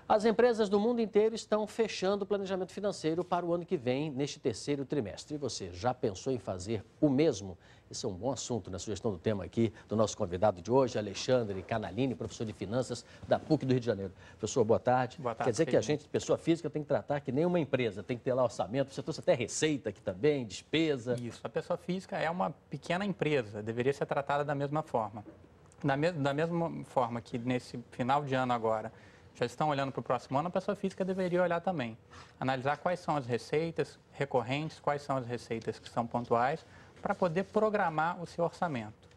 As empresas do mundo inteiro estão fechando o planejamento financeiro para o ano que vem, neste terceiro trimestre. E você já pensou em fazer o mesmo? Esse é um bom assunto na sugestão do tema aqui do nosso convidado de hoje, Alexandre Canalini, professor de Finanças da PUC do Rio de Janeiro. Professor, boa tarde. Boa tarde. Quer dizer que a gente, pessoa física, tem que tratar que nem uma empresa, tem que ter lá orçamento, você trouxe até receita aqui também, despesa. Isso, a pessoa física é uma pequena empresa, deveria ser tratada da mesma forma. Da mesma forma que nesse final de ano agora, já estão olhando para o próximo ano, a pessoa física deveria olhar também. Analisar quais são as receitas recorrentes, quais são as receitas que são pontuais, para poder programar o seu orçamento.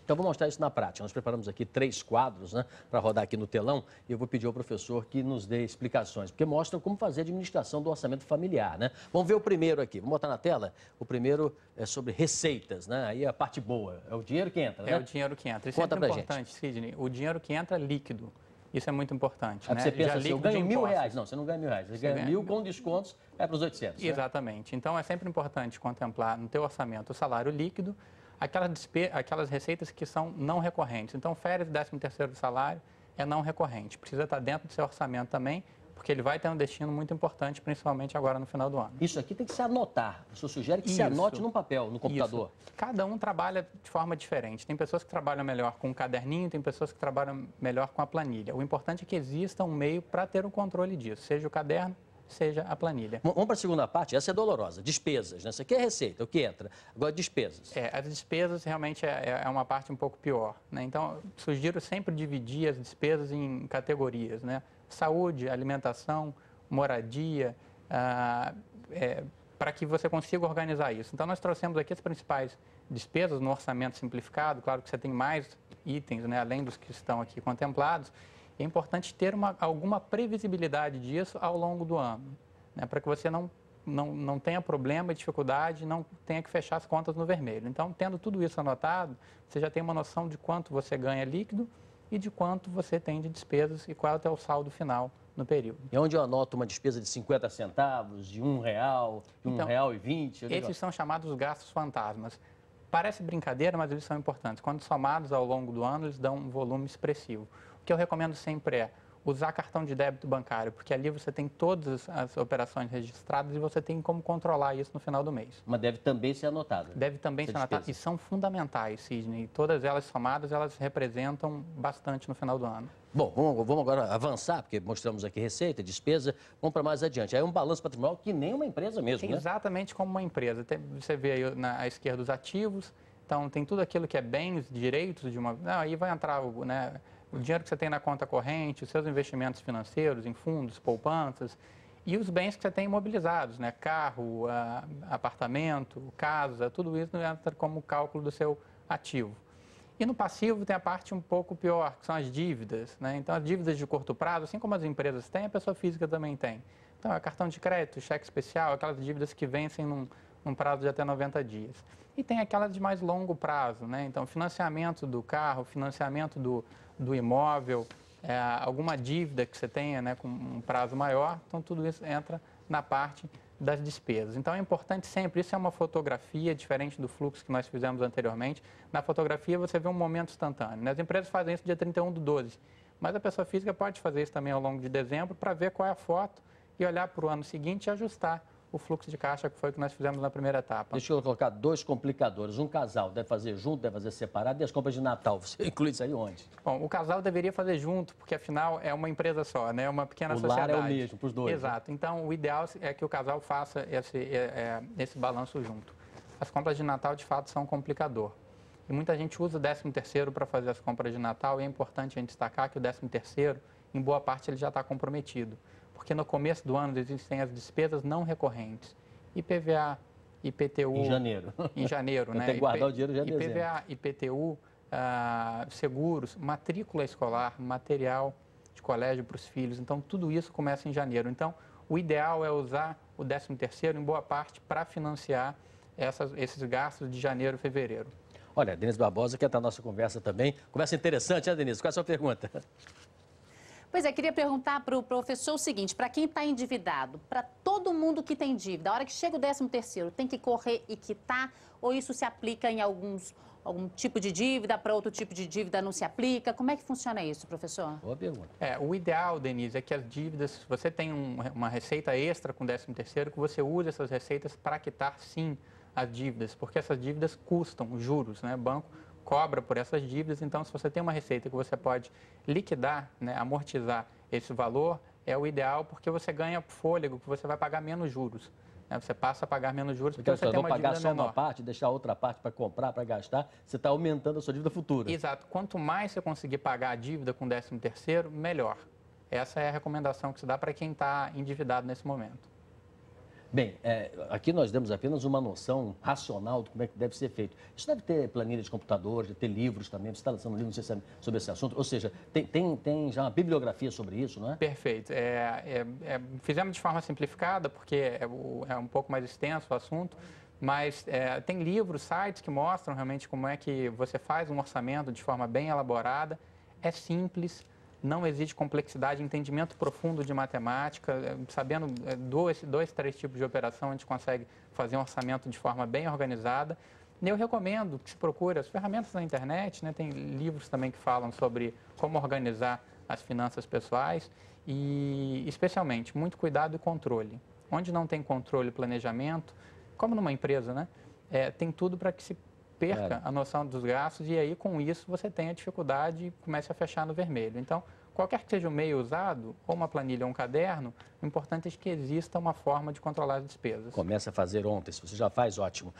Então, vou mostrar isso na prática. Nós preparamos aqui 3 quadros, né, para rodar aqui no telão, e eu vou pedir ao professor que nos dê explicações, porque mostram como fazer a administração do orçamento familiar, né? Vamos ver o primeiro aqui. Vamos botar na tela? O primeiro é sobre receitas, né? Aí a parte boa, é o dinheiro que entra, né? É o dinheiro que entra. Isso Conta é pra importante, gente. Sidney. O dinheiro que entra líquido. Isso é muito importante, Aí né? você pensa Já assim, eu líquido de ganho R$ 1.000. impostos. Não, você não ganha R$ 1.000. Você ganha ganha 1.000 com descontos, é para os 800. Né? Exatamente. Então, é sempre importante contemplar no teu orçamento o salário líquido, aquelas receitas que são não recorrentes. Então, férias, 13º do salário é não recorrente. Precisa estar dentro do seu orçamento também, porque ele vai ter um destino muito importante, principalmente agora no final do ano. Isso aqui tem que se anotar. O senhor sugere que se anote num papel, no computador. Isso. Cada um trabalha de forma diferente. Tem pessoas que trabalham melhor com um caderninho, tem pessoas que trabalham melhor com a planilha. O importante é que exista um meio para ter o controle disso, seja o caderno, seja a planilha. Vamos para a segunda parte, essa é dolorosa, despesas, né? Isso aqui é receita, o que entra. Agora, despesas. As despesas realmente é uma parte um pouco pior, né? Então, sugiro sempre dividir as despesas em categorias, né? Saúde, alimentação, moradia, para que você consiga organizar isso. Então, nós trouxemos aqui as principais despesas no orçamento simplificado. Claro que você tem mais itens, né, além dos que estão aqui contemplados. É importante ter alguma previsibilidade disso ao longo do ano, né, para que você não tenha problema, dificuldade, não tenha que fechar as contas no vermelho. Então, tendo tudo isso anotado, você já tem uma noção de quanto você ganha líquido e de quanto você tem de despesas e qual é o teu saldo final no período. E onde eu anoto uma despesa de 50 centavos, de R$ 1, de R$ 1,20? Esses são chamados gastos fantasmas. Parece brincadeira, mas eles são importantes. Quando somados ao longo do ano, eles dão um volume expressivo. O que eu recomendo sempre é usar cartão de débito bancário, porque ali você tem todas as operações registradas e você tem como controlar isso no final do mês. Mas deve também ser anotado. Deve também ser anotado. E são fundamentais, Sidney. Todas elas somadas, elas representam bastante no final do ano. Bom, vamos agora avançar, porque mostramos aqui receita, despesa, vamos para mais adiante. Aí é um balanço patrimonial que nem uma empresa mesmo, né? Exatamente como uma empresa. Você vê aí à esquerda os ativos, então tem tudo aquilo que é bens, direitos de uma... Não, aí vai entrar o dinheiro que você tem na conta corrente, os seus investimentos financeiros em fundos, poupanças, e os bens que você tem imobilizados, né? Carro, apartamento, casa, tudo isso entra como cálculo do seu ativo. E no passivo tem a parte um pouco pior, que são as dívidas, né? Então, as dívidas de curto prazo, assim como as empresas têm, a pessoa física também tem. Então, é cartão de crédito, cheque especial, aquelas dívidas que vencem num prazo de até 90 dias. E tem aquelas de mais longo prazo, né? Então, financiamento do carro, financiamento do imóvel, alguma dívida que você tenha, né, com um prazo maior. Então, tudo isso entra na parte das despesas. Então, é importante sempre, isso é uma fotografia diferente do fluxo que nós fizemos anteriormente. Na fotografia, você vê um momento instantâneo. As empresas fazem isso dia 31/12, mas a pessoa física pode fazer isso também ao longo de dezembro para ver qual é a foto e olhar para o ano seguinte e ajustar o fluxo de caixa, que foi o que nós fizemos na primeira etapa. Deixa eu colocar 2 complicadores. Um casal deve fazer junto, deve fazer separado. E as compras de Natal, você inclui isso aí onde? Bom, o casal deveria fazer junto, porque afinal é uma empresa só, né? É uma pequena sociedade. O lar é o mesmo para os dois. Exato. Né? Então, o ideal é que o casal faça esse balanço junto. As compras de Natal, de fato, são um complicador. E muita gente usa o 13º para fazer as compras de Natal, e é importante a gente destacar que o 13º, em boa parte, ele já está comprometido. Porque no começo do ano existem as despesas não recorrentes. IPVA, IPTU... Em janeiro. Em janeiro, né? Tem que guardar o dinheiro já em dezembro. IPVA, IPTU, seguros, matrícula escolar, material de colégio para os filhos. Então, tudo isso começa em janeiro. Então, o ideal é usar o 13º, em boa parte, para financiar esses gastos de janeiro e fevereiro. Olha, Denise Barbosa quer estar na nossa conversa também. Conversa interessante, né, Denise? Qual é a sua pergunta? Pois é, queria perguntar para o professor o seguinte, para quem está endividado, para todo mundo que tem dívida, a hora que chega o 13º, tem que correr e quitar, ou isso se aplica em alguns algum tipo de dívida, para outro tipo de dívida não se aplica? Como é que funciona isso, professor? Boa pergunta. O ideal, Denise, é que as dívidas, se você tem uma receita extra com 13º, que você use essas receitas para quitar, sim, as dívidas, porque essas dívidas custam juros, né? O banco cobra por essas dívidas, então se você tem uma receita que você pode liquidar, né, amortizar esse valor, é o ideal porque você ganha fôlego, que você vai pagar menos juros. Né? Você passa a pagar menos juros porque você tem uma dívida pagar só menor. uma parte, deixar outra parte para comprar, para gastar, você está aumentando a sua dívida futura. Exato. Quanto mais você conseguir pagar a dívida com 13º, melhor. Essa é a recomendação que se dá para quem está endividado nesse momento. Bem, aqui nós demos apenas uma noção racional de como é que deve ser feito. Isso deve ter planilha de computador, deve ter livros também, você está lançando livros sobre esse assunto, ou seja, tem já uma bibliografia sobre isso, não é? Perfeito. Fizemos de forma simplificada, porque é um pouco mais extenso o assunto, mas tem livros, sites que mostram realmente como é que você faz um orçamento de forma bem elaborada, é simples, não exige complexidade, entendimento profundo de matemática, sabendo dois, três tipos de operação, a gente consegue fazer um orçamento de forma bem organizada. E eu recomendo que se procure as ferramentas na internet, né? Tem livros também que falam sobre como organizar as finanças pessoais e, especialmente, muito cuidado e controle. Onde não tem controle e planejamento, como numa empresa, né? Tem tudo para que se perca a noção dos gastos e aí, com isso, você tem a dificuldade e comece a fechar no vermelho. Então, qualquer que seja o meio usado, ou uma planilha ou um caderno, o importante é que exista uma forma de controlar as despesas. Começa a fazer ontem, se você já faz, ótimo.